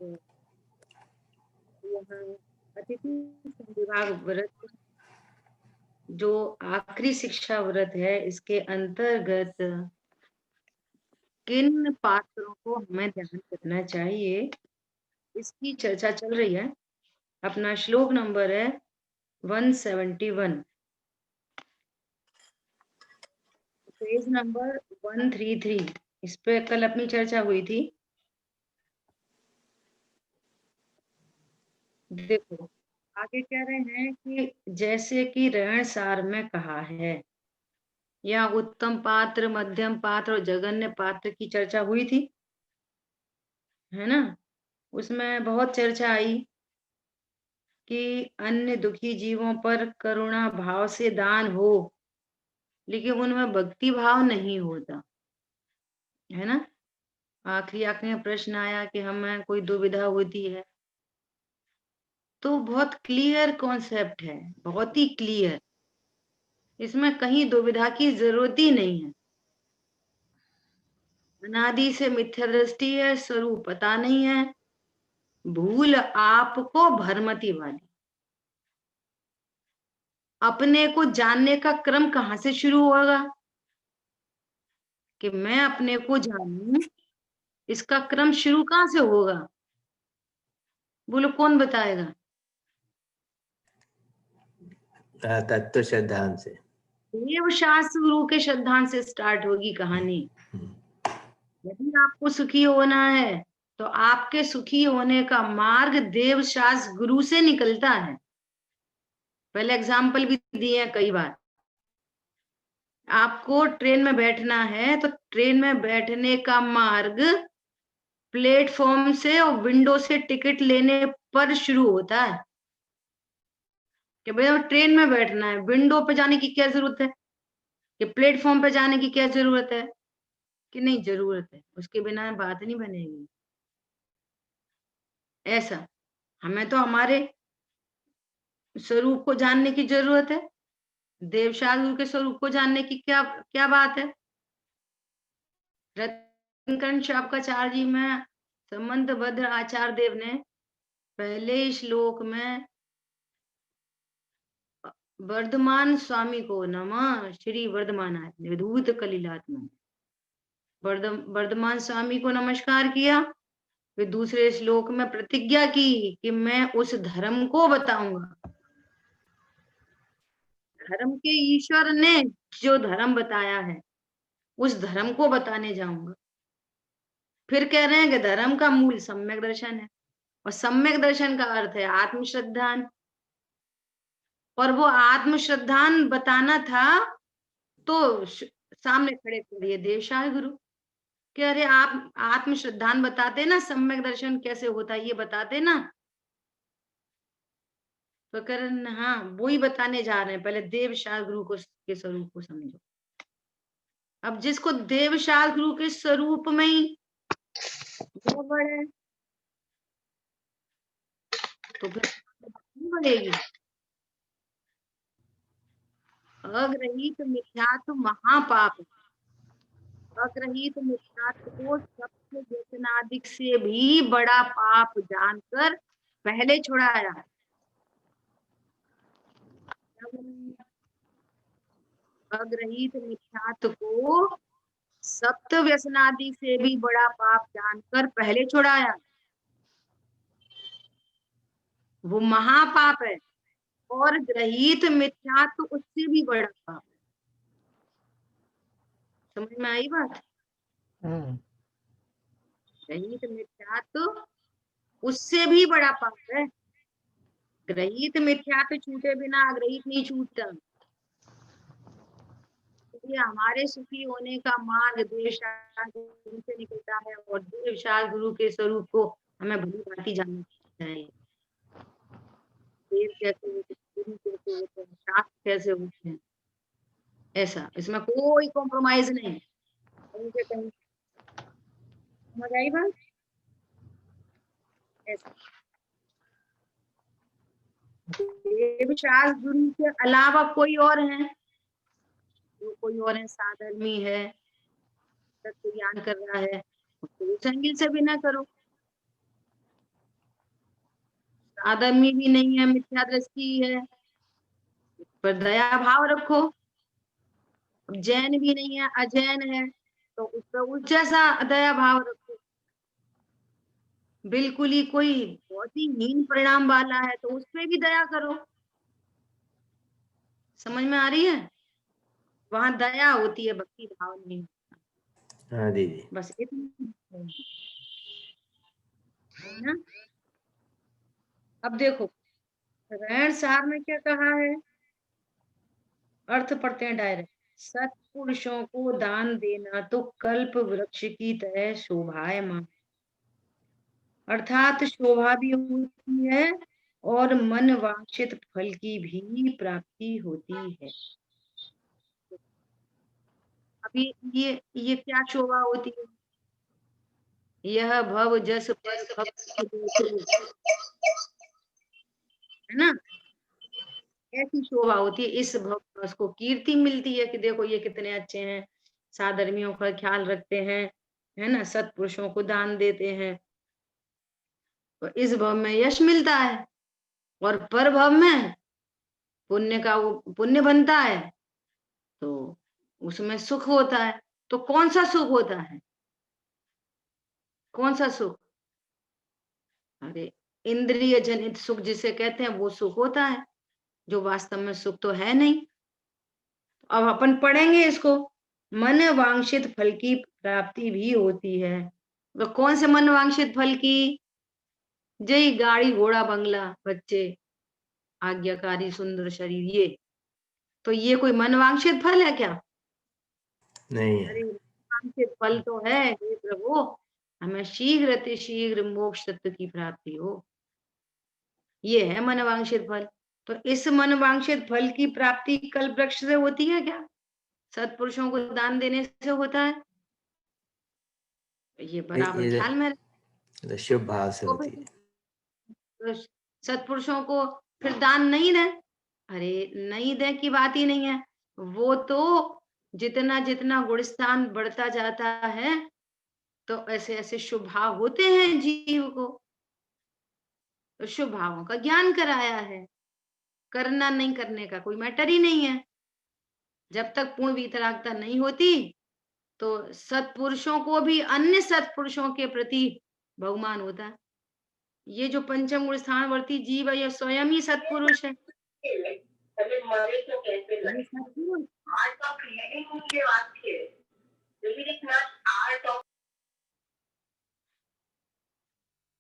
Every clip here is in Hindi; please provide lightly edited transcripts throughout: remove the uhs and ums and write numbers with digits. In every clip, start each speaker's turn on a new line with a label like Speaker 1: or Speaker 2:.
Speaker 1: यहाँ अतिथि विभाग व्रत जो आखिरी शिक्षा व्रत है, इसके अंतर्गत किन पात्रों को हमें ध्यान रखना चाहिए, इसकी चर्चा चल रही है। अपना श्लोक नंबर है 171, पेज नंबर 133। इस पे कल अपनी चर्चा हुई थी। देखो आगे कह रहे हैं कि जैसे कि रहणसार में कहा है, या उत्तम पात्र, मध्यम पात्र और जघन्य पात्र की चर्चा हुई थी, है ना। उसमें बहुत चर्चा आई कि अन्य दुखी जीवों पर करुणा भाव से दान हो, लेकिन उनमें भक्ति भाव नहीं होता, है ना। आखिरी आखिरी में प्रश्न आया कि हमें कोई दुविधा होती है, तो बहुत क्लियर कॉन्सेप्ट है, बहुत ही क्लियर। इसमें कहीं दुविधा की जरूरत ही नहीं है। अनादि से मिथ्या दृष्टि है, स्वरूप पता नहीं है, भूल आपको भरमती वाली। अपने को जानने का क्रम कहाँ से शुरू होगा कि मैं अपने को जानूं, इसका क्रम शुरू कहाँ से होगा? बोलो कौन बताएगा?
Speaker 2: तत्व श्रद्धांत से,
Speaker 1: देव शास्त्र गुरु के श्रद्धांत से स्टार्ट होगी कहानी। यदि आपको सुखी होना है तो आपके सुखी होने का मार्ग देव शास्त्र गुरु से निकलता है। पहले एग्जाम्पल भी दिए हैं कई बार। आपको ट्रेन में बैठना है तो ट्रेन में बैठने का मार्ग प्लेटफॉर्म से और विंडो से टिकट लेने पर शुरू होता है कि भैया ट्रेन में बैठना है, विंडो पे जाने की क्या जरूरत है, कि प्लेटफॉर्म पे जाने की क्या जरूरत है, कि नहीं जरूरत है, उसके बिना बात नहीं बनेगी। ऐसा हमें तो हमारे स्वरूप को जानने की जरूरत है। देवशाल गुरु के स्वरूप को जानने की क्या क्या बात है। रत्नकर्ण शापकाचार्य जी में संबंध भद्र आचार्य देव ने पहले श्लोक में वर्धमान स्वामी को नमः श्री वर्धमानाय विधूत कलिलात्मा, वर्धमान स्वामी को नमस्कार किया। फिर दूसरे श्लोक में प्रतिज्ञा की कि मैं उस धर्म को बताऊंगा। धर्म के ईश्वर ने जो धर्म बताया है उस धर्म को बताने जाऊंगा। फिर कह रहे हैं कि धर्म का मूल सम्यक दर्शन है, और सम्यक दर्शन का अर्थ है आत्मश्रद्धान। और वो आत्मश्रद्धान बताना था तो सामने खड़े कर दिए देवशाह गुरु कि अरे आप आत्मश्रद्धान बताते ना, सम्यक दर्शन कैसे होता है ये बताते ना। तो करण हाँ वो ही बताने जा रहे हैं। पहले देवशाल गुरु को के स्वरूप को समझो। अब जिसको देवशाल गुरु के स्वरूप में ही गड़बड़ है तो फिर बढ़ेगी। अग्रहित मिथ्यात्व महापाप, अग्रहित मिथ्यात्व को सबसे व्यसनादिक से भी बड़ा पाप जानकर पहले छुड़ाया। अग्रहित मिथ्यात्व को सप्त व्यसनादि से भी बड़ा पाप जानकर पहले छुड़ाया। वो महापाप है, और ग्रहित मिथ्यात्व उससे भी बड़ा पाप। समझ में आई बात? ग्रहित मिथ्यात्व उससे भी बड़ा पाप है। ग्रहित मिथ्यात्व छूटे बिना अग्रहित नहीं छूटता। इसलिए हमारे सुखी होने का मार्ग देवशाल गुरु से निकलता है, और देवशाल गुरु के स्वरूप को हमें भली भांति जानना चाहिए। देव कैसे होते हैं, गुरु कैसे होते हैं, शास्त्र कैसे होते हैं, ऐसा इसमें कोई कॉम्प्रोमाइज नहीं। कहीं से कहीं समझ आई बात? ऐसा देवशाल गुरु के अलावा कोई और है, जो कोई और है साधर्मी है, तत्व ज्ञान कर रहा है, उसको उस एंगल से भी ना करो। आदमी भी नहीं है, मिथ्या दृष्टि है, पर दया भाव रखो। जैन भी नहीं है, अजैन है, तो उस पर उस जैसा दया भाव रखो। बिल्कुल ही कोई बहुत ही हीन परिणाम वाला है तो उस पे भी दया करो। समझ में आ रही है? वहां दया होती है, भक्ति भाव नहीं।
Speaker 2: हाँ दीदी।
Speaker 1: बस इतना है ना। अब देखो रहन सार में क्या कहा है, अर्थ पढ़ते हैं डायरेक्ट। सत्पुरुषों को दान देना तो कल्प वृक्ष की तरह शोभायमान, अर्थात शोभा भी होती है और मन वांछित फल की भी प्राप्ति होती है। अभी ये क्या शोभा होती है? यह भव जस पर भक्त है ना, ऐसी शोभा होती है। इस भव में उसको कीर्ति मिलती है कि देखो ये कितने अच्छे हैं, साधर्मियों का ख्याल रखते हैं, है ना, सत्पुरुषों को दान देते हैं। तो इस भव में यश मिलता है और पर भव में पुण्य का वो पुण्य बनता है, तो उसमें सुख होता है। तो कौन सा सुख होता है? कौन सा सुख? अरे इंद्रिय जनित सुख जिसे कहते हैं वो सुख होता है, जो वास्तव में सुख तो है नहीं। अब अपन पढ़ेंगे इसको, मन वांछित फल की प्राप्ति भी होती है। तो कौन से मन वांछित फल की? जय गाड़ी घोड़ा बंगला बच्चे आज्ञाकारी सुंदर शरीर, ये तो ये कोई मन वांछित फल है क्या?
Speaker 2: नहीं है।
Speaker 1: अरे वांछित फल तो है हे प्रभु, हमें शीघ्र अतिशीघ्र मोक्ष तत्व की प्राप्ति हो, ये है मन वांछित फल। तो इस मन वांछित फल की प्राप्ति कल्प वृक्ष से होती है क्या? सत्पुरुषों को दान देने से होता है? ये बराबर ख्याल में
Speaker 2: ये शुभ भाव से
Speaker 1: तो
Speaker 2: होती है।
Speaker 1: फिर सत्पुरुषों को फिर दान नहीं दे? अरे नहीं दे की बात ही नहीं है। वो तो जितना जितना गुणस्थान बढ़ता जाता है तो ऐसे ऐसे शुभ भाव होते हैं जीव को, तो शुभ भावों का ज्ञान कराया है। करना नहीं करने का कोई मैटर ही नहीं है। जब तक पूर्ण वितरागता नहीं होती तो सत्पुरुषों को भी अन्य सत्पुरुषों के प्रति बहुमान होता है। ये जो पंचम गुण स्थानवर्ती जीव है यह स्वयं ही सत्पुरुष है। ये सत्पुरुष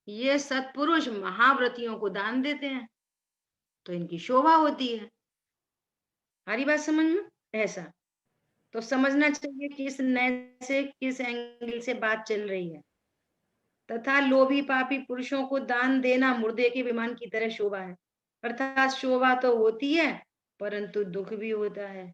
Speaker 1: ये सत्पुरुष महाव्रतियों को दान देते हैं तो इनकी शोभा होती है। हमारी बात समझ में? ऐसा तो समझना चाहिए किस नए से किस एंगल से बात चल रही है। तथा लोभी पापी पुरुषों को दान देना मुर्दे के विमान की तरह शोभा है, अर्थात शोभा तो होती है परंतु दुख भी होता है।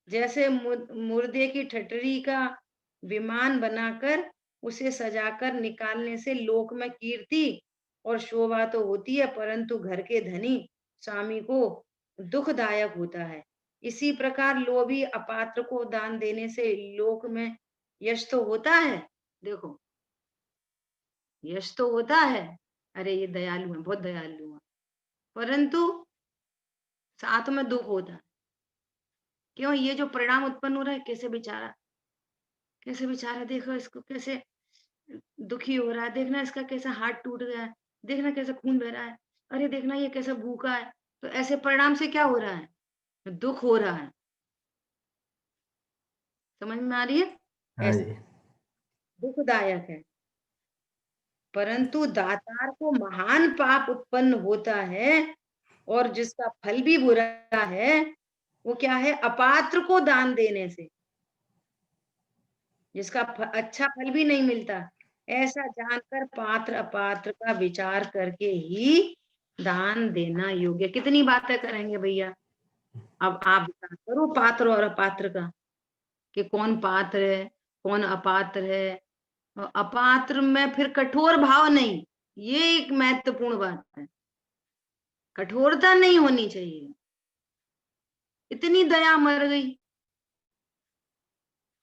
Speaker 1: जैसे मुर्दे की ठटरी का विमान बनाकर उसे सजाकर निकालने से लोक में कीर्ति और शोभा तो होती है परंतु घर के धनी स्वामी को दुखदायक होता है। इसी प्रकार लोभी अपात्र को दान देने से लोक में यश तो होता है, देखो यश तो होता है, अरे ये दयालु है, बहुत दयालु है, परंतु साथ में दुख होता है। क्यों? ये जो परिणाम उत्पन्न हो रहा है, कैसे बेचारा देखो इसको कैसे दुखी हो रहा है, देखना इसका कैसा हाथ टूट गया है, देखना कैसा खून बह रहा है, अरे देखना ये कैसा भूखा है। तो ऐसे परिणाम से क्या हो रहा है? दुख हो रहा है। समझ में आ रही है?
Speaker 2: हाँ
Speaker 1: ऐसा
Speaker 2: जी।
Speaker 1: दुखदायक है। परंतु दातार को महान पाप उत्पन्न होता है और जिसका फल भी बुरा है, वो क्या है? अपात्र को दान देने से जिसका अच्छा फल भी नहीं मिलता। ऐसा जानकर पात्र अपात्र का विचार करके ही दान देना योग्य। कितनी बातें करेंगे भैया। अब आप विचार करो पात्र और अपात्र का, कि कौन पात्र है कौन अपात्र है। और अपात्र में फिर कठोर भाव नहीं, ये एक महत्वपूर्ण बात है। कठोरता नहीं होनी चाहिए। इतनी दया मर गई।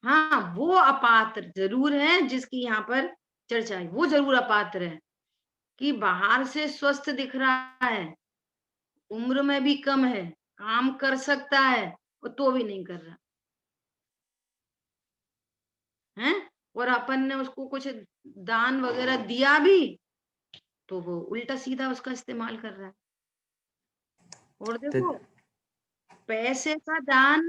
Speaker 1: हाँ वो अपात्र जरूर है जिसकी यहाँ पर चर्चा है, वो जरूर अपात्र है। कि बाहर से स्वस्थ दिख रहा है, उम्र में भी कम है, काम कर सकता है, और तो भी नहीं कर रहा है। और अपन ने उसको कुछ दान वगैरह दिया भी, तो वो उल्टा सीधा उसका इस्तेमाल कर रहा है। और
Speaker 2: तो
Speaker 1: देखो, पैसे का दान,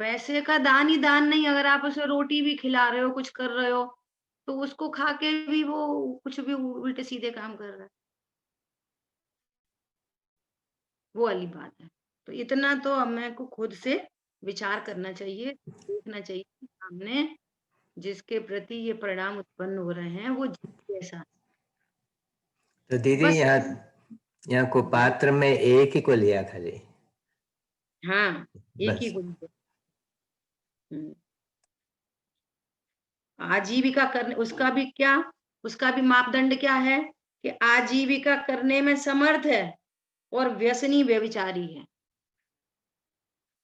Speaker 1: पैसे का दान ही दान नहीं, अगर आप उसे रोटी भी खिला रहे हो, कुछ कर रहे हो, तो उसको खा के भी वो कुछ भी उल्टे सीधे काम कर रहा है। वो वाली बात है। तो इतना तो हमें को खुद से विचार करना चाहिए, देखना चाहिए कि सामने जिसके प्रति ये परिणाम उत्पन्न हो रहे हैं वो जीव कैसा है।
Speaker 2: तो दीदी
Speaker 1: बस
Speaker 2: यहाँ को पात्र में एक ही को लिया खाली,
Speaker 1: हाँ, एक ही
Speaker 2: बस।
Speaker 1: गुण है। हुँ। आजीविका करने उसका भी क्या, उसका भी मापदंड क्या है कि आजीविका करने में समर्थ है और व्यसनी व्यभिचारी है।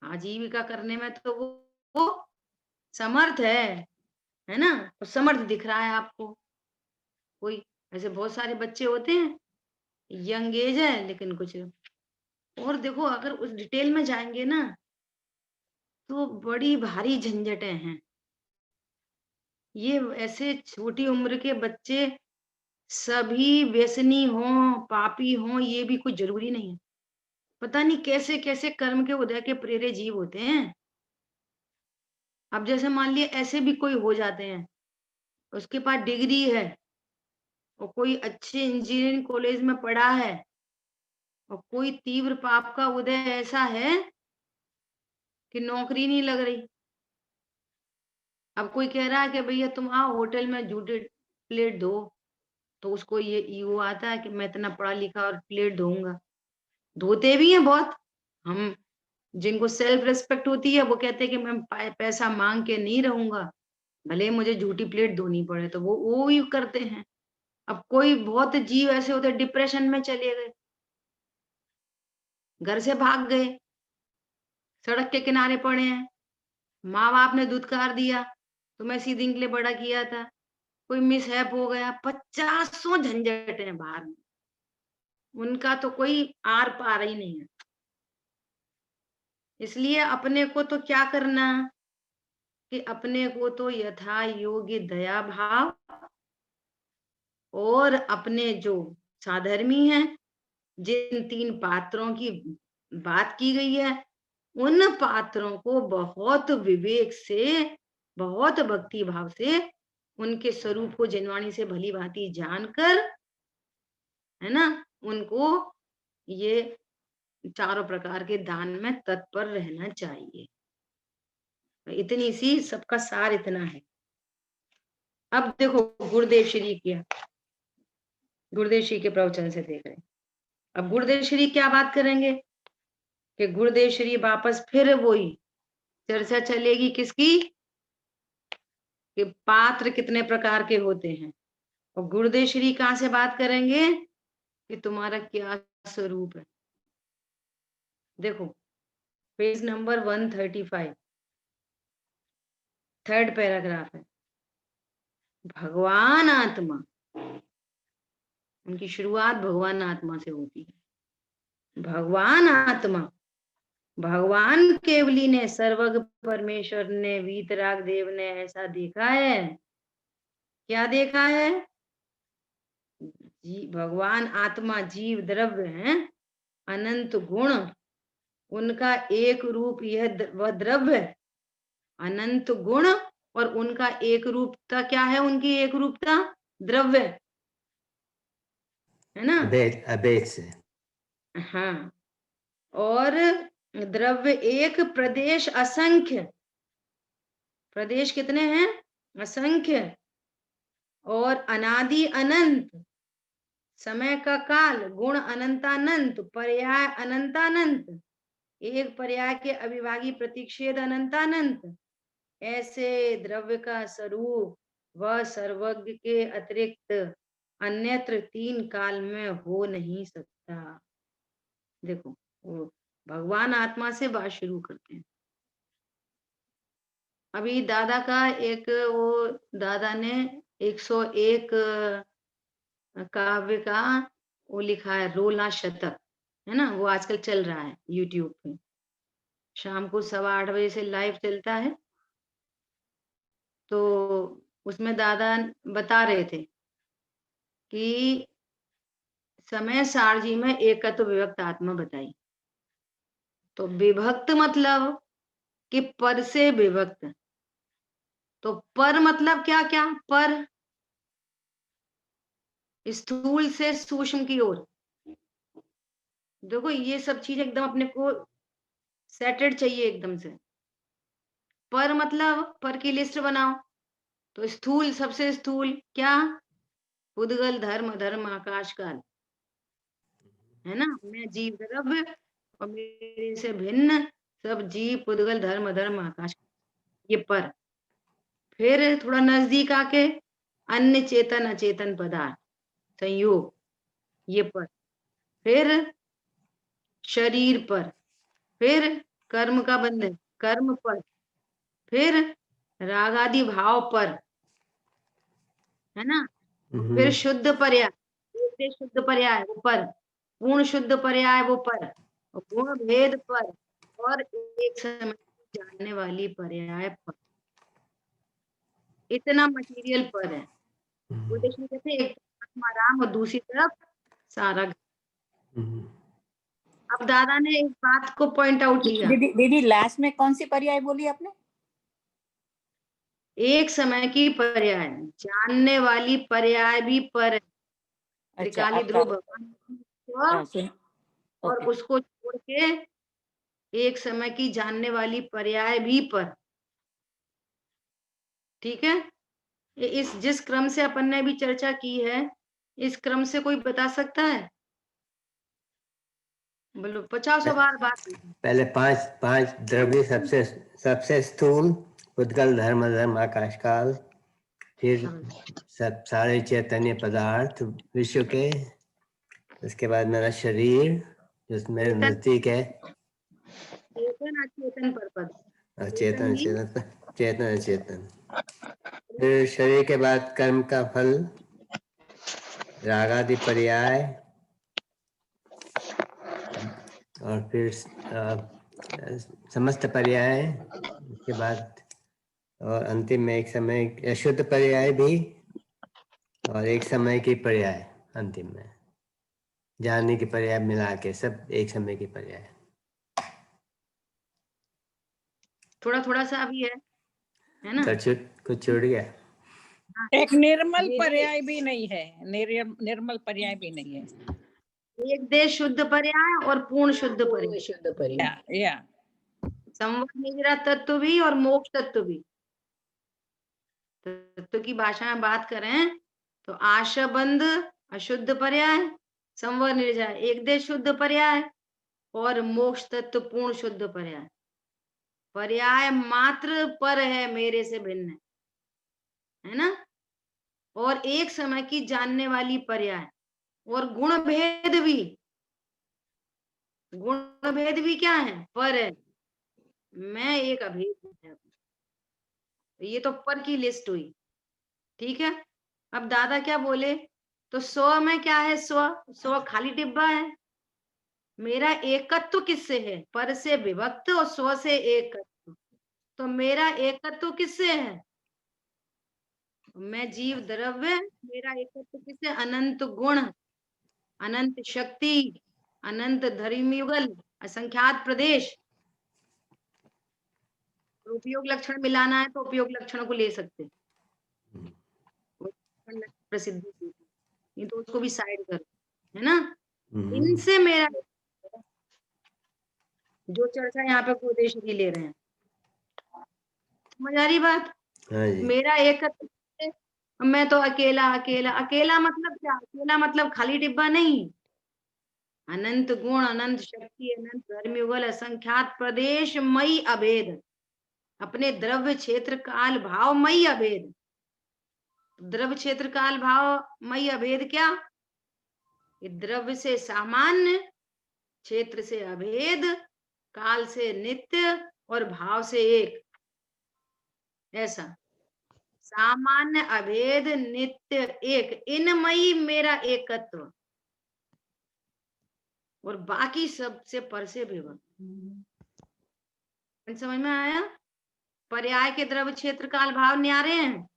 Speaker 1: आजीविका करने में तो वो समर्थ है ना? तो समर्थ दिख रहा है आपको। कोई ऐसे बहुत सारे बच्चे होते हैं, यंग एज है लेकिन कुछ, और देखो अगर उस डिटेल में जाएँगे ना, तो बड़ी भारी झंझटें हैं। ये ऐसे छोटी उम्र के बच्चे सभी व्यसनी हों, पापी हों, ये भी कुछ ज़रूरी नहीं है। पता नहीं कैसे-कैसे कर्म के उदय के प्रेरे जीव होते हैं। अब जैसे मान लिए ऐसे भी कोई हो जाते हैं, उसके पास डिग्री है और कोई अच्छे इंजीनियरिंग कॉलेज में पढ़ा है और कोई तीव्र पाप का उदय ऐसा है कि नौकरी नहीं लग रही। अब कोई कह रहा है कि भैया तुम आओ होटल में जूठे प्लेट धो, तो उसको ये ईगो आता है कि मैं इतना पढ़ा लिखा और प्लेट धोऊँगा। धोते भी हैं बहुत। हम जिनको सेल्फ रिस्पेक्ट होती है वो कहते हैं कि मैं पैसा माँग के नहीं रहूँगा, भले ही मुझे झूठी प्लेट धोनी पड़े, तो वो ही करते हैं। अब कोई बहुत जीव ऐसे होते हैं डिप्रेशन में चले गए, घर से भाग गए, सड़क के किनारे पड़े हैं, माँ-बाप ने धुतकार दिया, तुम्हें इसी दिन के लिए बड़ा किया था, कोई मिसहैप हो गया, पचासों झंझट हैं बाहर में, उनका तो कोई आर-पार ही नहीं है। इसलिए अपने को तो क्या करना कि अपने को तो यथा योग्य दया भाव और अपने जो साधर्मी हैं, जिन 3 पात्रों की बात की गई है, उन पात्रों को बहुत विवेक से, बहुत भक्ति भाव से, उनके स्वरूप को जिनवाणी से भली-भांति जानकर, है ना? उनको ये चारों प्रकार के दान में तत्पर रहना चाहिए। इतनी सी सबका सार इतना है। अब देखो गुरुदेव श्री क्या, गुरुदेव श्री के प्रवचन से देख रहे हैं। अब गुरुदेव श्री क्या बात करेंगे कि गुरुदेव श्री वापस फिर वही चर्चा चलेगी किसकी, कि पात्र कितने प्रकार के होते हैं, और गुरुदेव श्री कहाँ से बात करेंगे कि तुम्हारा क्या स्वरूप है। देखो पेज नंबर 135, थर्ड पैराग्राफ है। भगवान आत्मा, उनकी शुरुआत भगवान आत्मा से होती है। भगवान आत्मा, भगवान केवली ने, सर्वज्ञ परमेश्वर ने, वीतराग देव ने ऐसा देखा है। क्या देखा है? भगवान आत्मा जीव द्रव्य हैं, अनंत गुण, उनका एक रूप यह वह द्रव्य, अनंत गुण, और उनका एक रूपता क्या है? उनकी एक रूपता द्रव्य, है ना?
Speaker 2: अभेद अभेद से।
Speaker 1: हाँ, और द्रव्य एक, प्रदेश असंख्य, प्रदेश कितने हैं? असंख्य, और अनादि अनंत, समय का काल, गुण अनंतानंत, पर्याय अनंतानंत, एक पर्याय के अविभागी प्रतिषेध अनंतानंत। ऐसे द्रव्य का स्वरूप वह सर्वज्ञ के अतिरिक्त अन्यत्र 3 काल में हो नहीं सकता। देखो वो भगवान आत्मा से बात शुरू करते हैं। अभी दादा का एक वो, दादा ने 101 काव्य का वो लिखा है रोला शतक, है ना, वो आजकल चल रहा है यूट्यूब पे, शाम को 8:15 बजे से लाइव चलता है। तो उसमें दादा बता रहे थे कि समय सारणी में एकत्व विभक्त आत्मा बताई। तो विभक्त मतलब कि पर से विभक्त। तो पर मतलब क्या क्या? पर स्थूल से सूक्ष्म की ओर। देखो ये सब चीज एकदम अपने को सेटेड चाहिए एकदम से। पर मतलब पर की लिस्ट बनाओ। तो स्थूल, सबसे स्थूल क्या? उद्गल धर्म, धर्म आकाश काल, है ना। मैं जीव द्रव्य और मेरे से भिन्न सब जीव, उद्गल धर्म, धर्म आकाश, ये पर। फिर थोड़ा नजदीक आके अन्य चेतन अचेतन पदार्थ संयोग, ये पर। फिर शरीर पर, फिर कर्म का बंधन, कर्म पर, फिर राग आदि भाव पर, है ना। फिर शुद्ध पर्याय, एक शुद्ध पर्याय वो पर, पूर्ण शुद्ध पर्याय वो पर, और गुण भेद पर, और एक समय जानने वाली पर्याय पर। इतना मटेरियल पर है। वो देखिए कैसे एक तरफ आत्माराम और दूसरी तरफ सारा। अब दादा ने एक बात को पॉइंट आउट किया।
Speaker 3: दीदी दीदी लास्ट में कौन सी पर्याय बोली आपने?
Speaker 1: एक समय की पर्याय, जानने वाली पर्याय भी पर है। त्रिकाली ध्रुव भगवान और उसको छोड़ के एक समय की जानने वाली पर्याय भी पर। ठीक है। इस जिस क्रम से अपन ने अभी चर्चा की है, इस क्रम से कोई बता सकता है? बोलो 50 बार बात।
Speaker 2: पहले पांच द्रव्य सबसे स्थूल, उद्गल धर्म, धर्म आकाश काल, फिर सब सारे चैतन्य पदार्थ विश्व के, उसके बाद मेरा शरीर जो मेरे नजदीक है,
Speaker 1: चेतन अचेतन पर पद,
Speaker 2: चेतन चेतन चेतन चेतन, फिर शरीर के बाद कर्म का फल, रागादि पर्याय, और फिर समस्त पर्याय, उसके बाद और अंतिम में एक समय अशुद्ध पर्याय भी, और एक समय की पर्याय अंतिम में, जानने की पर्याय मिला के सब एक समय की पर्याय।
Speaker 1: थोड़ा थोड़ा सा अभी है ना।
Speaker 2: कुछ छूट गया।
Speaker 3: एक निर्मल पर्याय भी नहीं है, निर्मल पर्याय भी नहीं है।
Speaker 1: एक देश शुद्ध पर्याय और पूर्ण शुद्ध पर्याय,
Speaker 3: या
Speaker 1: संवत निजरा तत्व भी और मोक्ष तत्व भी। तत्व की भाषा में बात करें तो आशाबंध अशुद्ध पर्याय, संवर निर्जरा एक देश शुद्ध पर्याय, और मोक्ष तत्व पूर्ण शुद्ध पर्याय। पर्याय मात्र पर है, मेरे से भिन्न है ना। और एक समय की जानने वाली पर्याय, और गुण भेद भी। गुण भेद भी क्या है? पर है, मैं एक अभेद है। ये तो पर की लिस्ट हुई। ठीक है। अब दादा क्या बोले? तो स्व में क्या है? स्व खाली डिब्बा है। मेरा एकत्व किससे है? पर से विभक्त और स्व से एकत्व। तो मेरा एकत्व किससे है? मैं जीव द्रव्य, मेरा एकत्व किससे? अनंत गुण, अनंत शक्ति, अनंत धर्मयुगल, असंख्यात प्रदेश। उपयोग लक्षण मिलाना है तो उपयोग लक्षण को ले सकते, प्रसिद्धि नहीं तो उसको भी साइड कर, है ना। इनसे मेरा जो चर्चा यहाँ पे उपदेश की ले रहे हैं, समझ आ रही बात? मेरा एकत्व, मैं तो अकेला अकेला अकेला मतलब क्या? अकेला मतलब खाली डिब्बा नहीं। अनंत गुण, अनंत शक्ति, अनंत धर्मयुगल, असंख्यात प्रदेश मई अभेद, अपने द्रव्य क्षेत्र काल भाव मई अभेद। द्रव्य क्षेत्र काल भाव मई अभेद क्या? द्रव्य से सामान्य, क्षेत्र से अभेद, काल से नित्य, और भाव से एक, ऐसा। सामान्य अभेद नित्य एक, इनमयी मेरा एकत्व, और बाकी सबसे पर से विभक्त। समझ में आया? पर्याय के द्रव्य क्षेत्र काल भाव न्यारे हैं।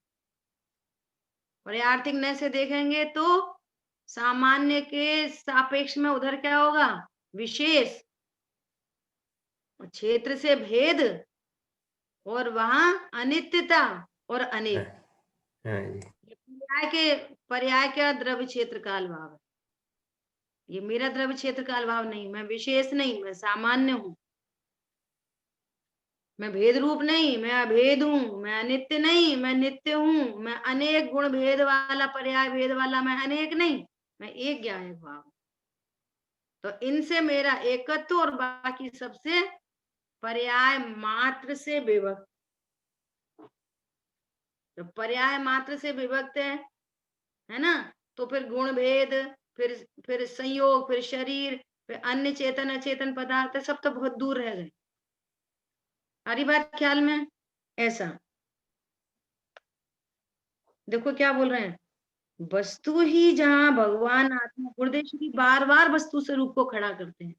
Speaker 1: पर्यायर्थिक न से देखेंगे तो सामान्य के सापेक्ष में उधर क्या होगा? विशेष। क्षेत्र से भेद, और वहां अनित्यता और अनेक। पर्याय का द्रव्य क्षेत्र काल भाव है। ये मेरा द्रव्य क्षेत्र काल भाव नहीं, मैं विशेष नहीं, मैं सामान्य हूँ, मैं भेद रूप नहीं, मैं अभेद हूँ, मैं अनित्य नहीं, मैं नित्य हूँ, मैं अनेक गुण भेद वाला, पर्याय भेद वाला, मैं अनेक नहीं, मैं एक ज्ञान भाव। तो इनसे मेरा एकत्व और बाकी सबसे पर्याय मात्र से विभक्त। तो पर्याय मात्र से विभक्त है ना? तो फिर गुण भेद, फिर संयोग, फिर शरीर, फिर अन्य चेतन अचेतन पदार्थ, सब तो बहुत दूर रह गए। सारी बात ख्याल में? ऐसा देखो क्या बोल रहे हैं, वस्तु ही जहां भगवान आत्मा गुरुदेव श्री बार बार वस्तु स्वरूप को खड़ा करते हैं।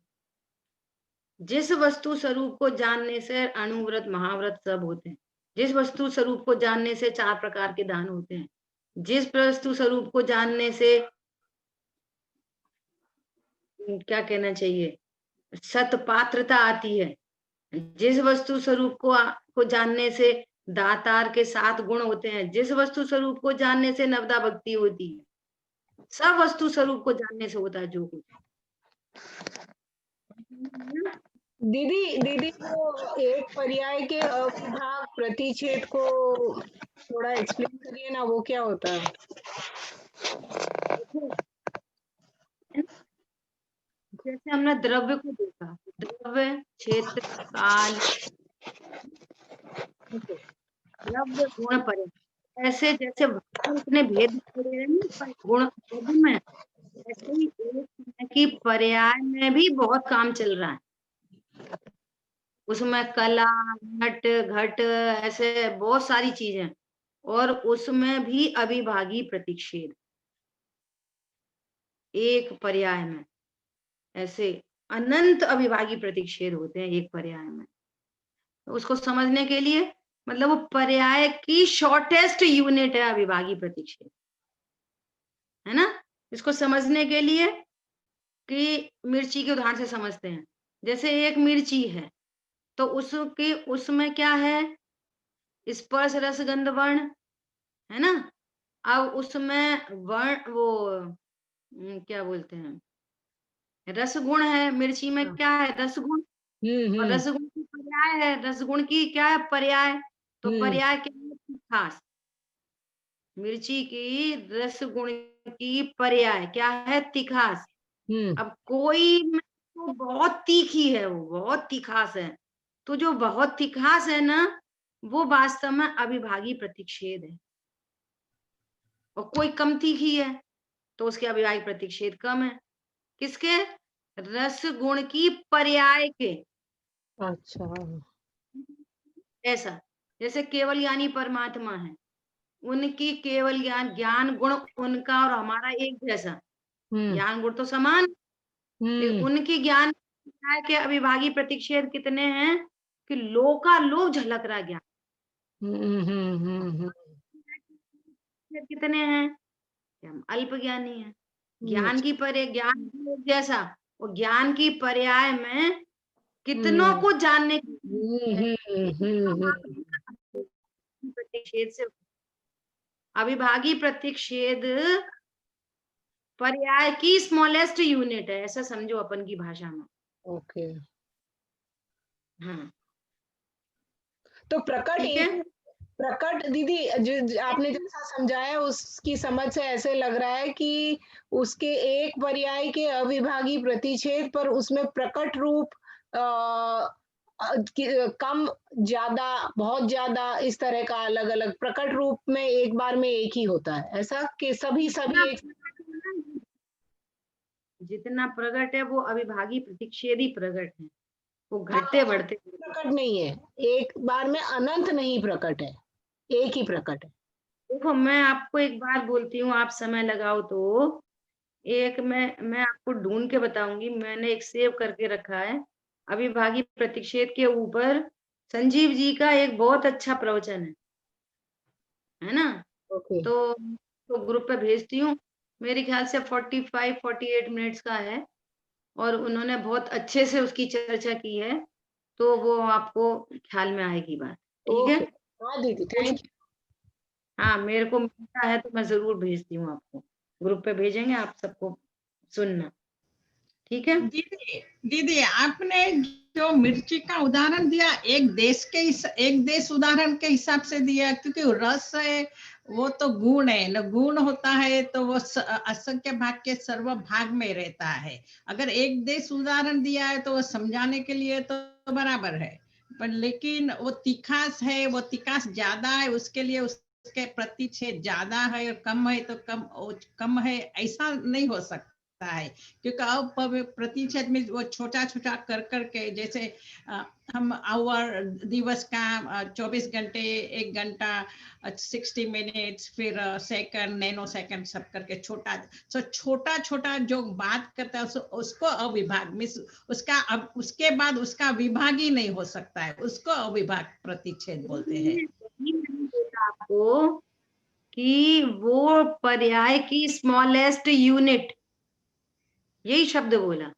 Speaker 1: जिस वस्तु स्वरूप को जानने से अणुव्रत महाव्रत सब होते हैं, जिस वस्तु स्वरूप को जानने से 4 प्रकार के दान होते हैं, जिस वस्तु स्वरूप को जानने से क्या कहना चाहिए, सत पात्रता आती है, जिस वस्तु स्वरूप को जानने से दातार के 7 गुण होते हैं, जिस वस्तु स्वरूप को जानने से नवदा भक्ति होती है, सब वस्तु स्वरूप को जानने से होता है जो कुछ।
Speaker 4: दीदी वो एक पर्याय के अविभाग प्रतिच्छेद को थोड़ा एक्सप्लेन करिए ना, वो क्या होता है?
Speaker 1: जैसे हमने द्रव्य को देखा, द्रव्य, क्षेत्र, काल, द्रव्य, गुण, पर्याय, ऐसे जैसे अपने भेद गुण में, ऐसे ही एक की पर्याय में भी बहुत काम चल रहा है। उसमें कला, नट, घट, ऐसे बहुत सारी चीजें, और उसमें भी अविभागी प्रतिच्छेद एक पर्याय में, ऐसे अनंत अविभागी प्रतिच्छेद होते हैं एक पर्याय में। तो उसको समझने के लिए मतलब वो पर्याय की शॉर्टेस्ट यूनिट है अविभागी प्रतिच्छेद, है ना? इसको समझने के लिए कि मिर्ची के उदाहरण से समझते हैं। जैसे एक मिर्ची है तो उसमें क्या है, स्पर्श रस गंध वर्ण, है ना? अब उसमें वर्ण वो क्या बोलते हैं, रसगुण है। मिर्ची में क्या है, रसगुण, और रसगुण की पर्याय है, रसगुण की क्या है, पर्याय। तो पर्याय क्या है, तिखास। मिर्ची की रसगुण की पर्याय क्या है, तिखास। अब कोई तो बहुत तीखी है, वो बहुत तिखास है, तो जो बहुत तिखास है ना, वो वास्तव में अविभागी प्रतिच्छेद है। और कोई कम तीखी है तो उसके अविभागी प्रतिच्छेद कम है। किसके, रस गुण की पर्याय के।
Speaker 4: अच्छा,
Speaker 1: ऐसा जैसे केवल ज्ञानी परमात्मा है, उनकी केवल ज्ञान गुण उनका और हमारा एक जैसा, ज्ञान गुण तो समान, लेकिन उनकी ज्ञान के अविभागी प्रतिच्छेद कितने हैं कि लोकालोक झलक रहा ज्ञान। कितने हैं कि हम अल्प ज्ञानी हैं। ज्ञान की ज्ञान जैसा, वो ज्ञान की पर्याय में कितनों को जानने की प्रतिच्छेद से। अविभागी प्रतिच्छेद पर्याय की स्मॉलेस्ट यूनिट है, ऐसा समझो अपन की भाषा में।
Speaker 4: ओके,
Speaker 1: हाँ,
Speaker 4: तो प्रकट दीदी जो आपने जैसा समझाया उसकी समझ से ऐसे लग रहा है कि उसके एक पर्याय के अविभागी प्रतिच्छेद पर उसमें प्रकट रूप कम ज्यादा बहुत ज्यादा इस तरह का अलग अलग प्रकट रूप में एक बार में एक ही होता है, ऐसा कि सभी एक
Speaker 1: जितना प्रकट है वो अविभागी प्रतिच्छेद ही प्रकट है, वो घटते बढ़ते
Speaker 4: प्रकट नहीं है, एक बार में अनंत नहीं प्रकट है, एक ही प्रकट है।
Speaker 1: देखो मैं आपको एक बात बोलती हूँ, आप समय लगाओ तो एक मैं आपको ढूंढ के बताऊंगी, मैंने एक सेव करके रखा है। अविभागी प्रतिषेध के ऊपर संजीव जी का एक बहुत अच्छा प्रवचन है ना?
Speaker 4: ओके
Speaker 1: तो ग्रुप पे भेजती हूँ। मेरे ख्याल से 45-48 मिनट्स का है और उन्होंने बहुत अच्छे से उसकी चर्चा की है, तो वो आपको ख्याल में आएगी बात। ठीक है?
Speaker 4: ओके हाँ दीदी,
Speaker 1: कुछ
Speaker 4: थैंक
Speaker 1: हाँ, मेरे को मिलता है तो मैं जरूर भेजती हूँ आपको। ग्रुप पे भेजेंगे, आप सबको सुनना। ठीक है?
Speaker 3: दीदी दीदी आपने जो मिर्ची का उदाहरण दिया, एक देश उदाहरण के हिसाब से दिया, क्योंकि रस है वो तो गुण है न, गुण होता है तो वो असंख्य भाग के सर्व भाग में रहता है। अगर एक देश उदाहरण दिया है तो वो समझाने के लिए तो बराबर है, पर लेकिन वो तिखास है, वो तिखास ज्यादा है, उसके लिए उसके प्रतिच्छेद ज्यादा है, और कम है तो कम है, ऐसा नहीं हो सकता है। क्योंकि अब प्रतिशत में वो छोटा छोटा कर करके, जैसे हम आवर दिवस का 24 घंटे, 1 घंटा, 60 मिनट्स, फिर सेकंड, नैनो सेकंड, सब करके छोटा छोटा छोटा जो बात करता है उसको अविभाग मिस, उसका अब उसके बाद उसका विभाग ही नहीं हो सकता है, उसको अविभाग प्रतिच्छेद बोलते हैं।
Speaker 1: मैंने बोला आपको कि वो पर्याय की स्मॉलेस्ट यूनिट, यही शब्द बोला।
Speaker 3: हाँ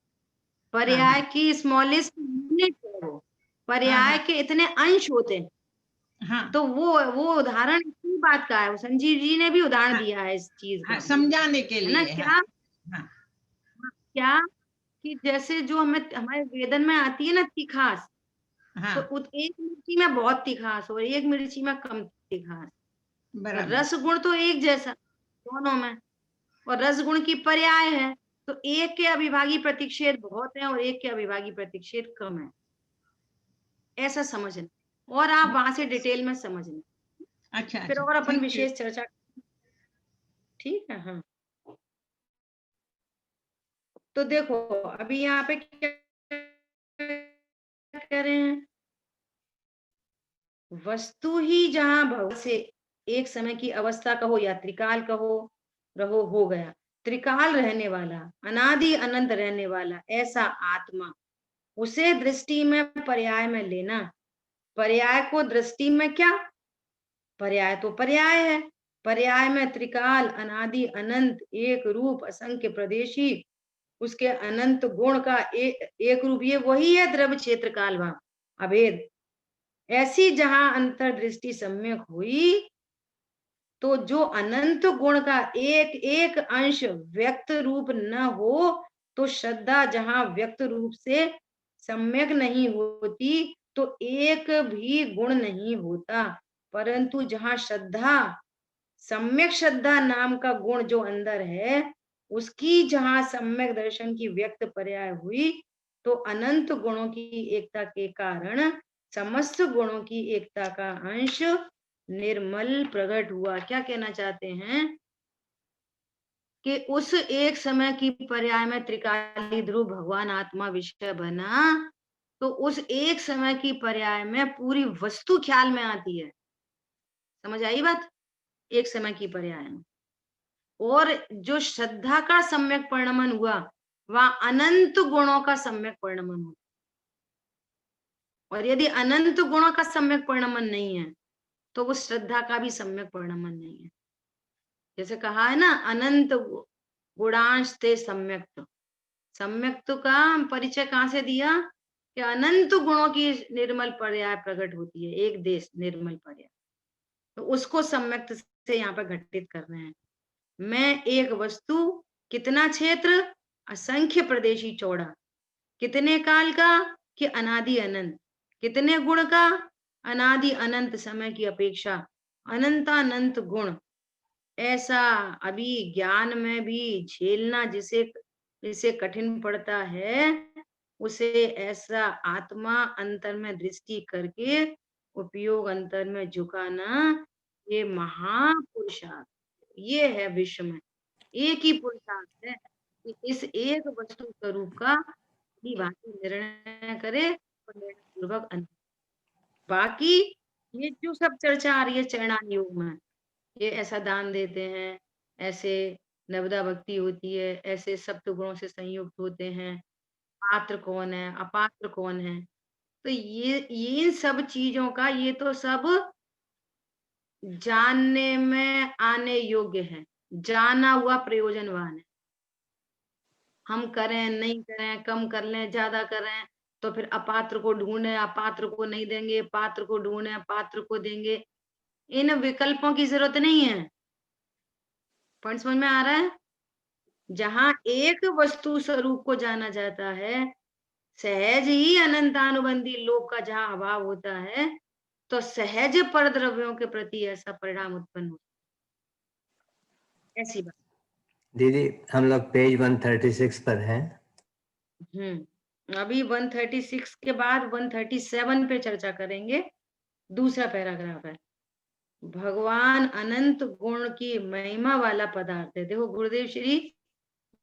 Speaker 1: पर्याय
Speaker 3: हाँ
Speaker 1: की स्मॉलेस्ट यूनिट है वो।
Speaker 3: हाँ
Speaker 1: पर्याय
Speaker 3: हाँ
Speaker 1: के इतने अंश होते हैं।
Speaker 3: हाँ
Speaker 1: तो वो उदाहरण इसी बात का है, वो संजीव जी ने भी उदाहरण
Speaker 3: हाँ
Speaker 1: दिया है इस चीज
Speaker 3: हाँ,
Speaker 1: का,
Speaker 3: समझाने के
Speaker 1: है ना?
Speaker 3: लिए। हाँ
Speaker 1: क्या
Speaker 3: हाँ
Speaker 1: क्या कि जैसे जो हमें हमारे वेदन में आती है ना तिखास, तो
Speaker 3: हाँ
Speaker 1: एक मिर्ची में बहुत तिखास और एक मिर्ची में कम तिखास। और
Speaker 3: बराबर।
Speaker 1: रस गुण तो एक जैसा दोनों में, और रस गुण की पर्याय है। तो एक के अविभागी प्रतिक्षेद बहुत है और एक के अविभागी प्रतिक्षेद कम है, ऐसा समझना। और आप वहां से डिटेल में समझना,
Speaker 3: अच्छा
Speaker 1: फिर
Speaker 3: अच्छा,
Speaker 1: और अपन
Speaker 3: थैंक यू।
Speaker 1: विशेष चर्चा। ठीक है? हाँ, तो देखो अभी यहाँ पे क्या कह रहे हैं, वस्तु ही जहां भव से एक समय की अवस्था कहो या त्रिकाल कहो, रहो हो गया। त्रिकाल रहने वाला, अनादि अनंत रहने वाला ऐसा आत्मा, उसे दृष्टि में पर्याय में लेना। पर्याय को दृष्टि में क्या, पर्याय तो पर्याय है, पर्याय में त्रिकाल, अनादि अनंत, एक रूप, असंख्य प्रदेशी, उसके अनंत गुण का एक रूप, ये वही है द्रव्य क्षेत्र काल भाव अभेद। ऐसी जहां अंतर्दृष्टि सम्यक हुई, तो जो अनंत गुण का एक एक अंश व्यक्त रूप न हो, तो श्रद्धा जहां व्यक्त रूप से सम्यक नहीं होती, तो एक भी गुण नहीं होता। परंतु जहां श्रद्धा, सम्यक श्रद्धा नाम का गुण जो अंदर है, उसकी जहां सम्यक दर्शन की व्यक्त पर्याय हुई, तो अनंत गुणों की एकता के कारण समस्त गुणों की एकता का अंश निर्मल प्रकट हुआ। क्या कहना चाहते हैं कि उस एक समय की पर्याय में त्रिकाली ध्रुव भगवान आत्मा विषय बना, तो उस एक समय की पर्याय में पूरी वस्तु ख्याल में आती है। समझ आई बात? एक समय की पर्याय में, और जो श्रद्धा का सम्यक परिणमन हुआ, वहां अनंत गुणों का सम्यक परिणमन हुआ। और यदि अनंत गुणों का सम्यक परिणमन नहीं है, तो वो श्रद्धा का भी सम्यक परिणमन नहीं है। जैसे कहा है ना, अनंत गुणांश ते सम्यक्त। सम्यक्त का परिचय कहां से दिया कि अनंत गुणों की निर्मल पर्याय प्रकट होती है, एक देश निर्मल पर्याय, तो उसको सम्यक्त से यहाँ पे घटित कर रहे हैं। मैं एक वस्तु, कितना क्षेत्र, असंख्य प्रदेशी चौड़ा, कितने काल का कि अनादि अनंत, कितने गुण का, अनादि अनंत समय की अपेक्षा अनंतानंत गुण। ऐसा अभी ज्ञान में भी झेलना जिसे जिसे कठिन पड़ता है, उसे ऐसा आत्मा अंतर में दृष्टि करके उपयोग अंतर में झुकाना, ये महापुरुषार्थ, ये है विश्व में एक ही पुरुषार्थ है कि इस एक वस्तु स्वरूप का ही भांति निर्णय करे और निर्णय पूर्वक बाकी ये जो सब चर्चा आ रही है चरणान योग में, ये ऐसा दान देते हैं, ऐसे नवदा भक्ति होती है, ऐसे सप्त गुणों से संयुक्त होते हैं, पात्र कौन है, अपात्र कौन है। तो ये इन सब चीजों का ये तो सब जानने में आने योग्य है, जाना हुआ प्रयोजनवान है। हम करें नहीं करें, कम कर लें ज्यादा करें, तो फिर अपात्र को ढूंढे, अपात्र को नहीं देंगे, पात्र को ढूंढे, पात्र को देंगे। इन विकल्पों की जरूरत नहीं है। पॉइंट समझ में आ रहा है? जहां एक वस्तु स्वरूप को जाना जाता है, सहज ही अनंतानुबंधी लोक का जहां अभाव होता है, तो सहज पर द्रव्यों के प्रति ऐसा परिणाम उत्पन्न होता है। ऐसी बात।
Speaker 2: दीदी हम लोग पेज 136 पर हैं।
Speaker 1: अभी 136 के बाद 137 पे चर्चा करेंगे। दूसरा पैराग्राफ है, भगवान अनंत गुण की महिमा वाला पदार्थ है। देखो गुरुदेव श्री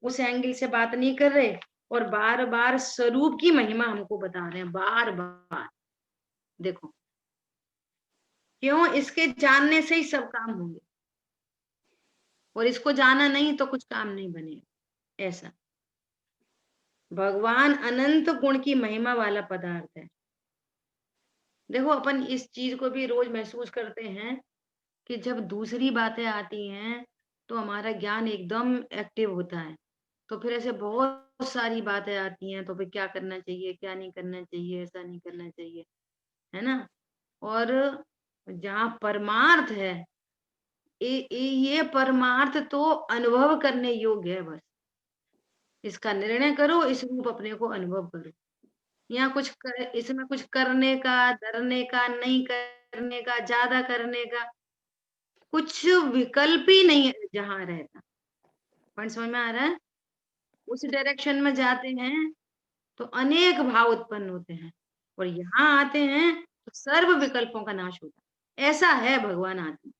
Speaker 1: उस एंगल से बात नहीं कर रहे और बार बार स्वरूप की महिमा हमको बता रहे हैं, बार बार। देखो क्यों, इसके जानने से ही सब काम होंगे, और इसको जाना नहीं तो कुछ काम नहीं बनेगा। ऐसा भगवान अनंत गुण की महिमा वाला पदार्थ है। देखो अपन इस चीज को भी रोज महसूस करते हैं कि जब दूसरी बातें आती हैं तो हमारा ज्ञान एकदम एक्टिव होता है। तो फिर ऐसे बहुत सारी बातें आती हैं, तो फिर क्या करना चाहिए, क्या नहीं करना चाहिए, ऐसा नहीं करना चाहिए, है ना। और जहाँ परमार्थ है, ये परमार्थ तो अनुभव करने योग्य है। बस इसका निर्णय करो, इस रूप अपने को अनुभव करो। यहाँ इसमें कुछ करने का, डरने का, नहीं करने का, ज्यादा करने का कुछ विकल्प ही नहीं है जहां रहता। पॉइंट समझ में आ रहा है? उस डायरेक्शन में जाते हैं तो अनेक भाव उत्पन्न होते हैं, और यहाँ आते हैं तो सर्व विकल्पों का नाश होता है। ऐसा है भगवान आत्मा।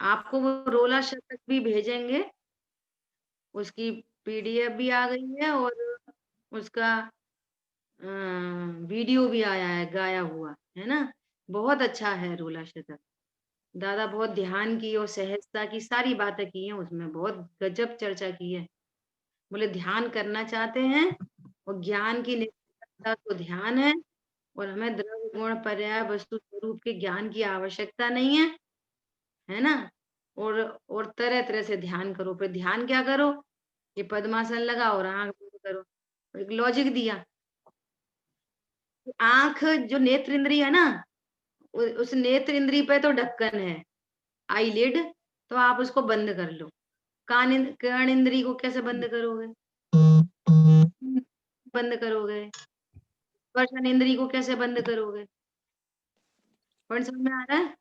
Speaker 1: आपको वो रोला शतक भी भेजेंगे, उसकी पीडीएफ भी आ गई है, और उसका वीडियो भी आया है गाया हुआ, है ना। बहुत अच्छा है रोला शतक। दादा बहुत ध्यान की और सहजता की सारी बातें की हैं उसमें, बहुत गजब चर्चा की है। बोले ध्यान करना चाहते हैं और ज्ञान की निरंतरता तो ध्यान है, और हमें द्रव्य गुण पर्याय वस्तु स्वरूप के ज्ञान की आवश्यकता नहीं है ना। और तरह तरह से ध्यान करो। फिर ध्यान क्या करो, ये पद्मासन लगाओ और आंख बंद करो। एक लॉजिक दिया, आंख जो नेत्र इंद्रिय है ना, उस नेत्र इंद्रिय पे तो ढक्कन है, आईलिड, तो आप उसको बंद कर लो। कान इंद्री को कैसे बंद करोगे, बंद करोगे। स्पर्शन इंद्री को कैसे बंद करोगे। पॉइंट समझ में आ रहा है?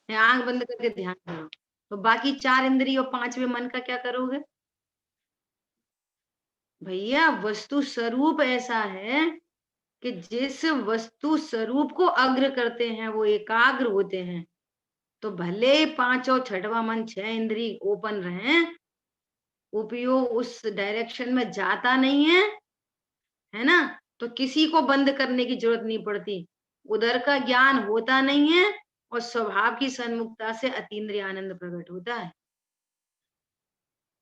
Speaker 1: आंख बंद करके ध्यान करो, तो बाकी 4 इंद्री और 5वें मन का क्या करोगे। भैया वस्तु स्वरूप ऐसा है कि जिस वस्तु स्वरूप को अग्र करते हैं वो एकाग्र होते हैं। तो भले 5 और 6वां मन 6 इंद्री ओपन रहे, उपयोग उस डायरेक्शन में जाता नहीं है ना। तो किसी को बंद करने की जरूरत नहीं पड़ती, उधर का ज्ञान होता नहीं है, और स्वभाव की सन्मुखता से अतीन्द्रिय आनंद प्रकट होता है।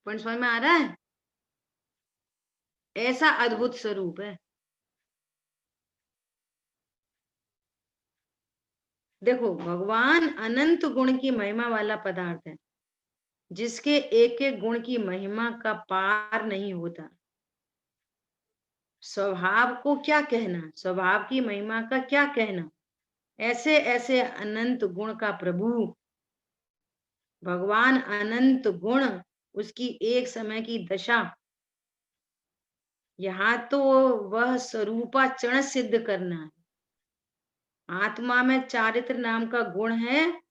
Speaker 1: पॉइंट समझ में आ रहा है? ऐसा अद्भुत स्वरूप है। देखो भगवान अनंत गुण की महिमा वाला पदार्थ है, जिसके एक एक गुण की महिमा का पार नहीं होता। स्वभाव को क्या कहना, स्वभाव की महिमा का क्या कहना। ऐसे ऐसे अनंत गुण का प्रभु भगवान, अनंत गुण, उसकी एक समय की दशा। यहाँ तो वह स्वरूपाचरण सिद्ध करना है। आत्मा में चारित्र नाम का गुण है,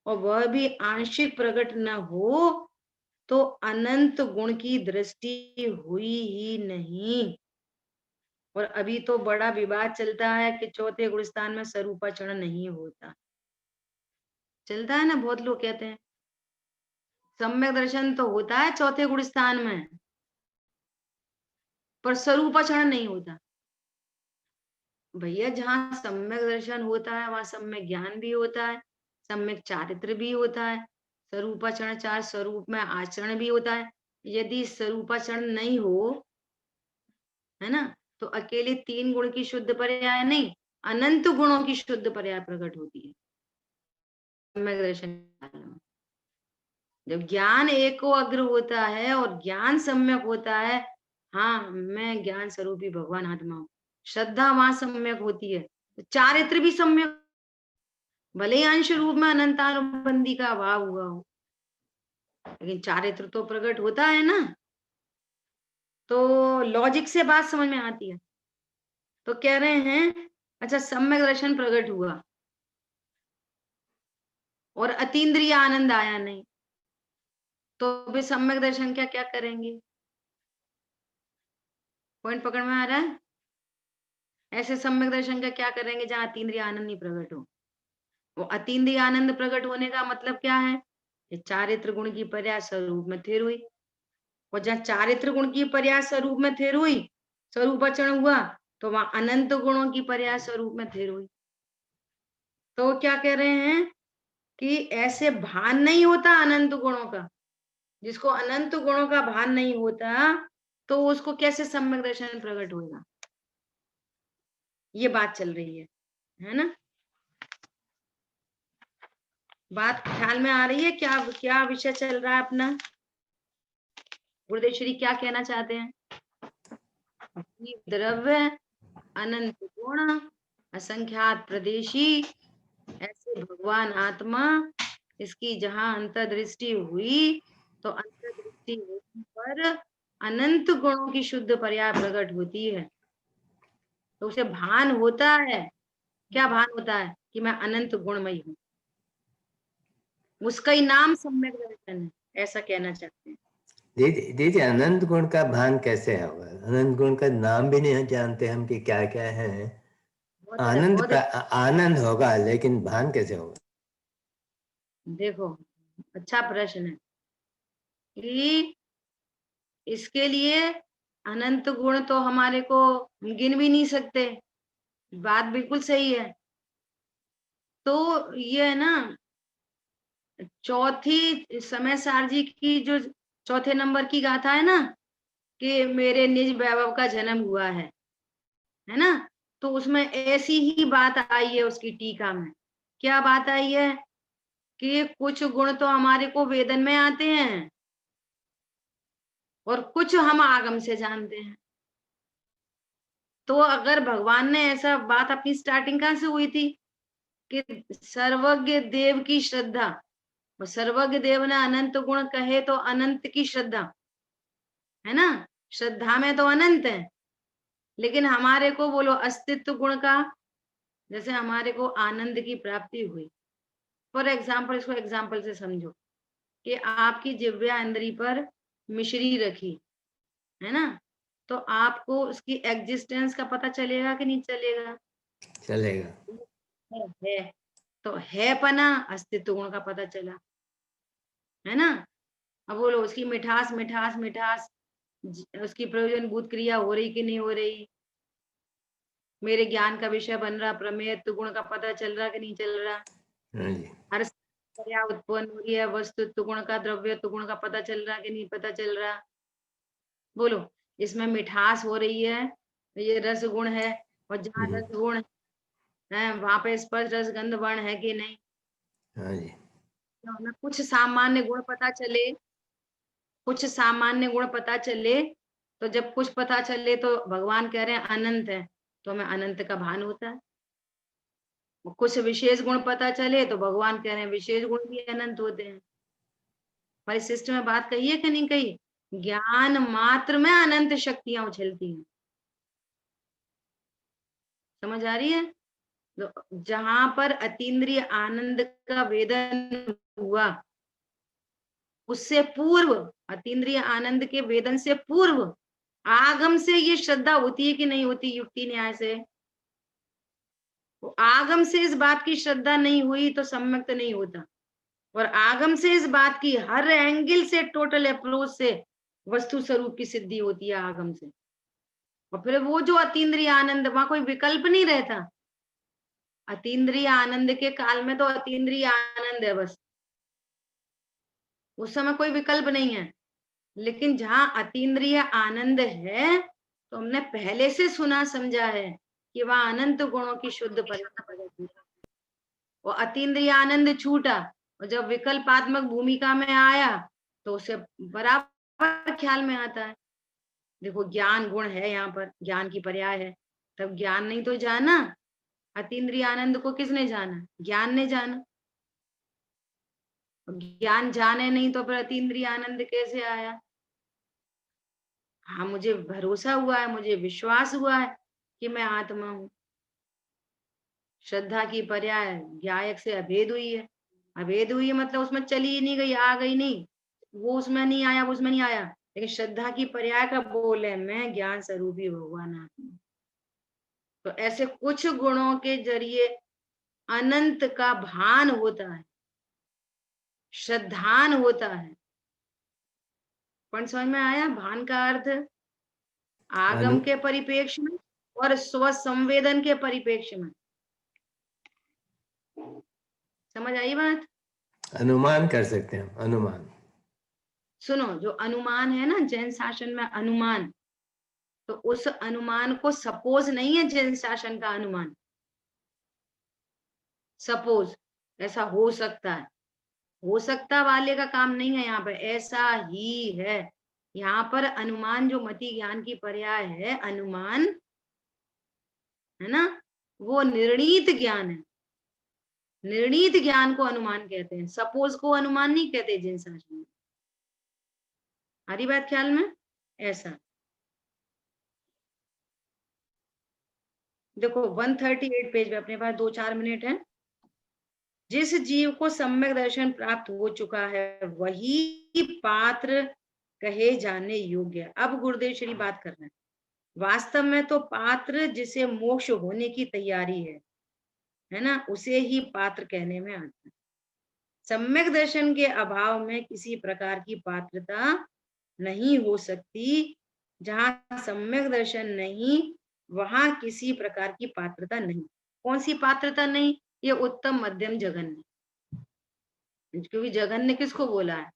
Speaker 1: और वह भी आंशिक प्रकट न हो तो अनंत गुण की दृष्टि हुई ही नहीं। और अभी तो बड़ा विवाद चलता है कि चौथे गुणस्थान में स्वरूपाचरण नहीं होता। चलता है ना, बहुत लोग कहते हैं सम्यक दर्शन तो होता है चौथे गुणस्थान में, पर स्वरूपाचरण नहीं होता। भैया जहाँ सम्यक दर्शन होता है वहां सम्यक ज्ञान भी होता है, सम्यक चारित्र भी होता है, स्वरूपाचरण चार स्वरूप में आचरण भी होता है। यदि स्वरूपाचरण नहीं हो, है ना, तो अकेले 3 गुण की शुद्ध पर्याय नहीं, अनंत गुणों की शुद्ध पर्याय प्रकट होती है सम्यक दर्शन काल में। जब ज्ञान एको अग्र होता है और ज्ञान सम्यक होता है, हाँ मैं ज्ञान स्वरूपी भगवान आत्मा हूँ, श्रद्धा वहां सम्यक होती है, चारित्र भी सम्यक, भले ही अंश रूप में अनंतानुबंधी का अभाव हुआ हो, लेकिन चारित्र तो प्रकट होता है ना। तो लॉजिक से बात समझ में आती है। तो कह रहे हैं अच्छा सम्यक दर्शन प्रकट हुआ और अतीन्द्रिय आनंद आया नहीं, तो भी सम्यक दर्शन क्या क्या करेंगे? पॉइंट पकड़ में आ रहा है? ऐसे सम्यक दर्शन का क्या करेंगे जहां अतीन्द्रिय आनंद नहीं प्रकट हो? वो अतीन्द्रिय आनंद प्रकट होने का मतलब क्या है? ये चारित्र गुण की पर्याय स्वरूप में थिर हुई, और जहाँ चारित्र गुण की पर्याय स्वरूप में थिर हुई, स्वरूपाचरण हुआ, तो वहां अनंत गुणों की पर्याय स्वरूप में थिर हुई। तो क्या कह रहे हैं कि ऐसे भान नहीं होता अनंत गुणों का, जिसको अनंत गुणों का भान नहीं होता, तो उसको कैसे सम्यक दर्शन प्रकट होगा? ये बात चल रही है ना? बात ख्याल में आ रही है? क्या क्या विषय चल रहा है अपना? गुरुदेव श्री क्या कहना चाहते हैं? द्रव्य, अनंत गुण, असंख्यात प्रदेशी, ऐसे भगवान आत्मा, इसकी जहां अंतर्दृष्टि हुई, तो अंतर्दृष्टि होने पर अनंत गुणों की शुद्ध पर्याय प्रकट होती है। तो उसे भान होता है, क्या भान होता है? कि मैं अनंत गुणमयी हूँ, उसका ही नाम सम्यक दर्शन है, ऐसा कहना चाहते हैं।
Speaker 2: दीदी अनंत गुण का भान कैसे होगा? अनंत गुण का नाम भी नहीं जानते हम कि क्या क्या है। आनंद होगा, लेकिन भान कैसे होगा?
Speaker 1: देखो अच्छा प्रश्न है कि इसके लिए अनंत गुण तो हमारे को हम गिन भी नहीं सकते, बात बिल्कुल सही है। तो ये है ना, चौथी समय सार जी की जो चौथे नंबर की गाथा है ना, कि मेरे निज वैभव का जन्म हुआ है ना, तो उसमें ऐसी ही बात आई है उसकी टीका में। क्या बात आई है? कि कुछ गुण तो हमारे को वेदन में आते हैं और कुछ हम आगम से जानते हैं। तो अगर भगवान ने ऐसा बात अपनी स्टार्टिंग कहाँ से हुई थी कि सर्वज्ञ देव की श्रद्धा, सर्वज्ञ देव ने अनंत गुण कहे तो अनंत की श्रद्धा है ना, श्रद्धा में तो अनंत है, लेकिन हमारे को बोलो अस्तित्व गुण का, जैसे हमारे को आनंद की प्राप्ति हुई। फॉर एग्जाम्पल, इसको एग्जाम्पल से समझो कि आपकी जिह्वा इंद्री पर मिश्री रखी है ना, तो आपको उसकी एग्जिस्टेंस का पता चलेगा कि नहीं चलेगा?
Speaker 2: चलेगा।
Speaker 1: है तो है पना, अस्तित्व गुण का पता चला, है ना। अब बोलो उसकी मिठास मिठास मिठास, उसकी प्रयोजन भूत क्रिया हो रही कि नहीं हो रही, मेरे ज्ञान का विषय बन रहा, प्रमेयत्व गुण का पता चल रहा कि नहीं चल रहा? हर क्रिया उत्पन्न हो रही है, वस्तुत्व गुण का, द्रव्यत्व गुण का पता चल रहा कि नहीं पता चल रहा? बोलो, इसमें मिठास हो रही है, ये रस गुण है, और जहाँ रस गुण है वहां पे स्पर्श रस गंध वर्ण है कि नहीं? तो हमें कुछ सामान्य गुण पता चले, कुछ सामान्य गुण पता चले, तो जब कुछ पता चले तो भगवान कह रहे हैं अनंत है, तो हमें अनंत का भान होता है। कुछ विशेष गुण पता चले तो भगवान कह रहे हैं विशेष गुण भी अनंत होते हैं। हमारे सिस्टम में बात कही है कि नहीं कही? ज्ञान मात्र में अनंत शक्तियां उछलती हैं, समझ आ रही है? तो जहां पर अतीन्द्रिय आनंद का वेदन हुआ, उससे पूर्व, अतीन्द्रिय आनंद के वेदन से पूर्व आगम से ये श्रद्धा होती है कि नहीं होती? युक्ति न्याय से तो आगम से इस बात की श्रद्धा नहीं हुई तो सम्यक नहीं होता, और आगम से इस बात की हर एंगल से, टोटल अप्रोच से वस्तु स्वरूप की सिद्धि होती है आगम से। और फिर वो जो अतीन्द्रिय आनंद, वहां कोई विकल्प नहीं रहता, अतीन्द्रिय आनंद के काल में तो अतीन्द्रिय आनंद है बस, उस समय कोई विकल्प नहीं है। लेकिन जहां अतीन्द्रिय आनंद है तो हमने पहले से सुना समझा है कि वह अनंत गुणों की शुद्ध परिणति है। वो अतीन्द्रिय आनंद छूटा और जब विकल्पात्मक भूमिका में आया तो उसे बराबर ख्याल में आता है। देखो ज्ञान गुण है, यहाँ पर ज्ञान की पर्याय है, तब ज्ञान नहीं तो जाना। अतीन्द्रिय आनंद को किसने जाना? ज्ञान ने जाना। ज्ञान जाने नहीं तो फिर अतीन्द्रिय आनंद कैसे आया? हाँ, मुझे भरोसा हुआ है, मुझे विश्वास हुआ है कि मैं आत्मा हूँ। श्रद्धा की पर्याय ज्ञायक से अभेद हुई है। अभेद हुई है मतलब उसमें चली ही नहीं गई, आ गई नहीं, वो उसमें नहीं आया, वो उसमें नहीं आया। लेकिन श्रद्धा की पर्याय का बोल है मैं ज्ञान स्वरूपी भगवान आत्मा। तो ऐसे कुछ गुणों के जरिए अनंत का भान होता है, श्रद्धान होता है। पण समझ में आया? भान का अर्थ आगम के परिप्रेक्ष्य में और स्व संवेदन के परिप्रेक्ष्य में। समझ आई बात?
Speaker 2: अनुमान कर सकते हैं, अनुमान।
Speaker 1: सुनो, जो अनुमान है ना जैन शासन में अनुमान, तो उस अनुमान को सपोज नहीं है जैन शासन का अनुमान। सपोज ऐसा हो सकता है, हो सकता वाले का काम नहीं है यहाँ पर, ऐसा ही है। यहाँ पर अनुमान जो मति ज्ञान की पर्याय है, अनुमान है ना, वो निर्णीत ज्ञान है। निर्णीत ज्ञान को अनुमान कहते हैं, सपोज को अनुमान नहीं कहते जिन शासन में। हरी बात ख्याल में? ऐसा देखो 138 पेज पे, अपने पास 2-4 मिनट है। जिस जीव को सम्यक दर्शन प्राप्त हो चुका है वही पात्र कहे जाने योग्य। अब गुरुदेव श्री बात कर रहे हैं, वास्तव में तो पात्र जिसे मोक्ष होने की तैयारी है ना, उसे ही पात्र कहने में आता है। सम्यक दर्शन के अभाव में किसी प्रकार की पात्रता नहीं हो सकती। जहां सम्यक दर्शन नहीं वहां किसी प्रकार की पात्रता नहीं। कौन सी पात्रता नहीं? ये उत्तम मध्यम जघन्य, क्योंकि जघन्य किसको बोला है?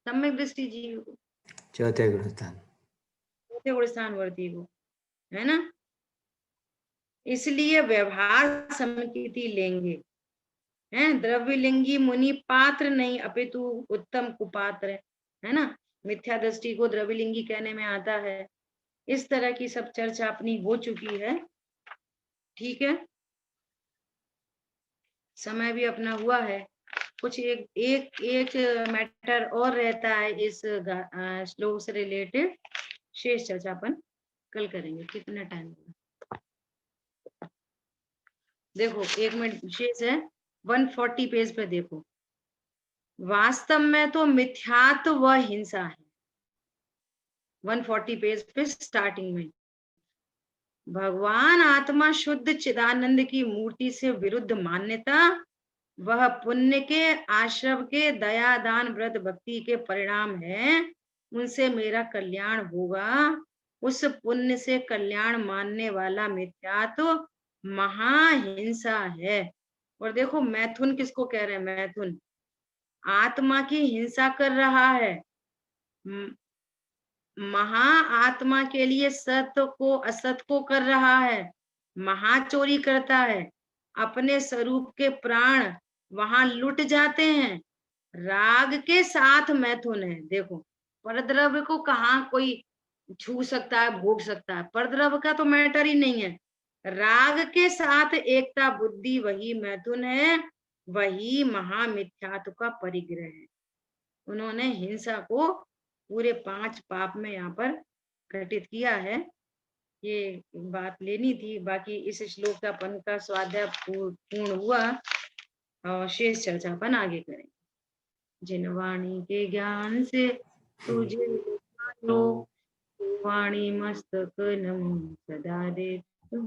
Speaker 1: सम्यक दृष्टि जीव को,
Speaker 2: चौथे गुणस्थान,
Speaker 1: चौथे गुणस्थान वर्ती को, है ना। इसलिए व्यवहार समिति लेंगे, हैं द्रव्यलिंगी मुनि पात्र नहीं अपितु उत्तम कुपात्र है ना। मिथ्या दृष्टि को द्रव्यलिंगी कहने में आता है। इस तरह की सब चर्चा अपनी हो चुकी है, ठीक है। समय भी अपना हुआ है। कुछ एक मैटर और रहता है इस श्लोक से रिलेटेड, शेष चर्चा अपन कल करेंगे। कितना टाइम? देखो 1 मिनट शेष है। 140 पेज पे देखो, वास्तव में तो मिथ्यात्व व हिंसा है। 140 पेज पे स्टार्टिंग में, भगवान आत्मा शुद्ध चिदानंद की मूर्ति से विरुद्ध मान्यता, वह पुण्य के आश्रव के दया दान व्रत भक्ति के परिणाम है, उनसे मेरा कल्याण होगा। उस पुण्य से कल्याण मानने वाला मिथ्यात्व महाहिंसा है। और देखो मैथुन किसको कह रहे हैं? मैथुन आत्मा की हिंसा कर रहा है। महा आत्मा के लिए सत्य को असत को कर रहा है, महाचोरी करता है। अपने स्वरूप के प्राण वहां लुट जाते हैं। राग के साथ मैथुन है। देखो परद्रव्य को कहाँ कोई छू सकता है, भोग सकता है? परद्रव्य का तो मैटर ही नहीं है। राग के साथ एकता बुद्धि वही मैथुन है, वही महामिथ्यात्व का परिग्रह है। उन्होंने हिंसा को पूरे 5 पाप में यहाँ पर घटित किया है। ये बात लेनी थी। बाकी इस श्लोक का अपन का स्वाध्याय पूर्ण हुआ और शेष चर्चा अपन आगे करेंगे। जिन वाणी के ज्ञान से तुझे लो, वाणी मस्तक नमो सदा दे तुम।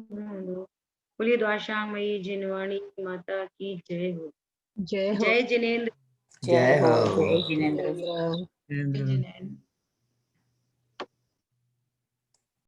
Speaker 1: बोलिए द्वाशामयी जिनवाणी माता की जय हो।
Speaker 4: जय हो।
Speaker 1: जय जिनेन्द्र।
Speaker 2: जय हो।
Speaker 5: जय जिनेन्द्र।
Speaker 3: जय जिनेन्द्र।